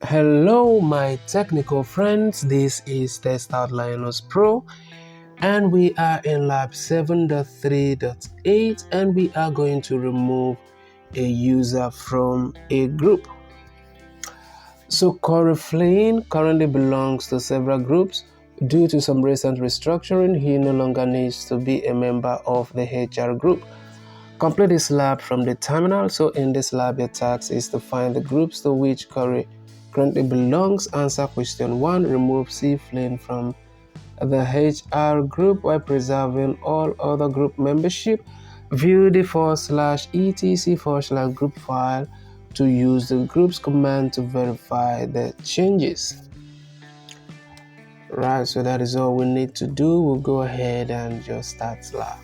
Hello my technical friends, this is TestOut Linux Pro and we are in lab 7.3.8 and we are going to remove a user from a group. So Corey Flynn currently belongs to several groups. Due to some recent restructuring, he no longer needs to be a member of the HR group. Complete this lab from the terminal. So in this lab, your task is to find the groups to which Corey currently belongs. Answer question 1. Remove C. Flynn from the HR group while preserving all other group membership. View the /etc/group file to use the groups command to verify the changes. Right, so that is all we need to do. We'll go ahead and just start lab.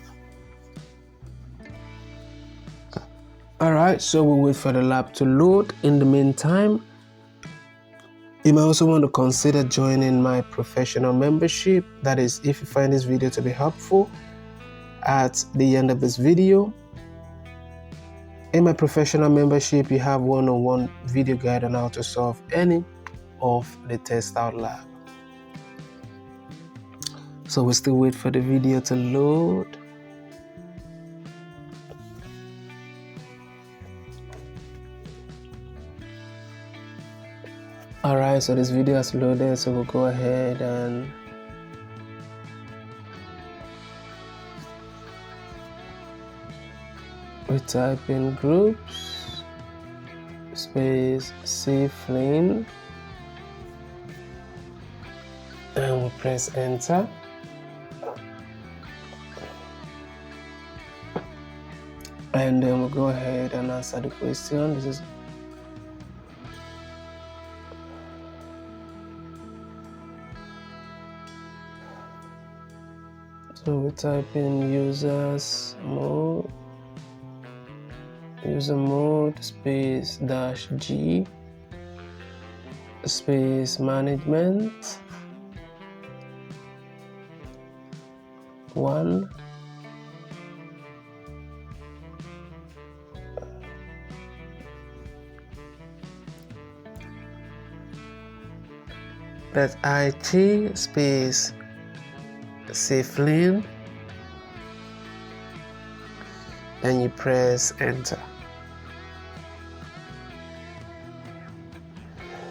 Alright, so we'll wait for the lab to load. In the meantime, you may also want to consider joining my professional membership. That is, if you find this video to be helpful, at the end of this video, in my professional membership, you have one-on-one video guide on how to solve any of the TestOut lab. So we still wait for the video to load. Alright, so this video has loaded, so we'll go ahead and we type in groups space C Flynn and we press enter. And then we'll go ahead and answer the question. So we type in user mode space -G space management 1 . That's IT space C Flynn and you press enter.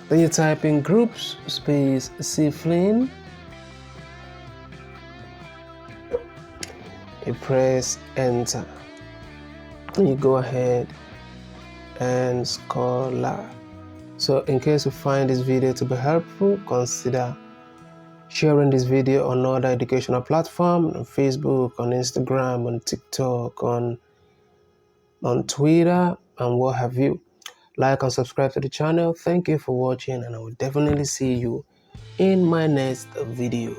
Then you type in groups space C Flynn, you press enter, and you go ahead and score lab. So in case you find this video to be helpful, consider sharing this video on other educational platforms, on Facebook, on Instagram, on TikTok, on Twitter, and what have you. Like and subscribe to the channel. Thank you for watching, and I will definitely see you in my next video.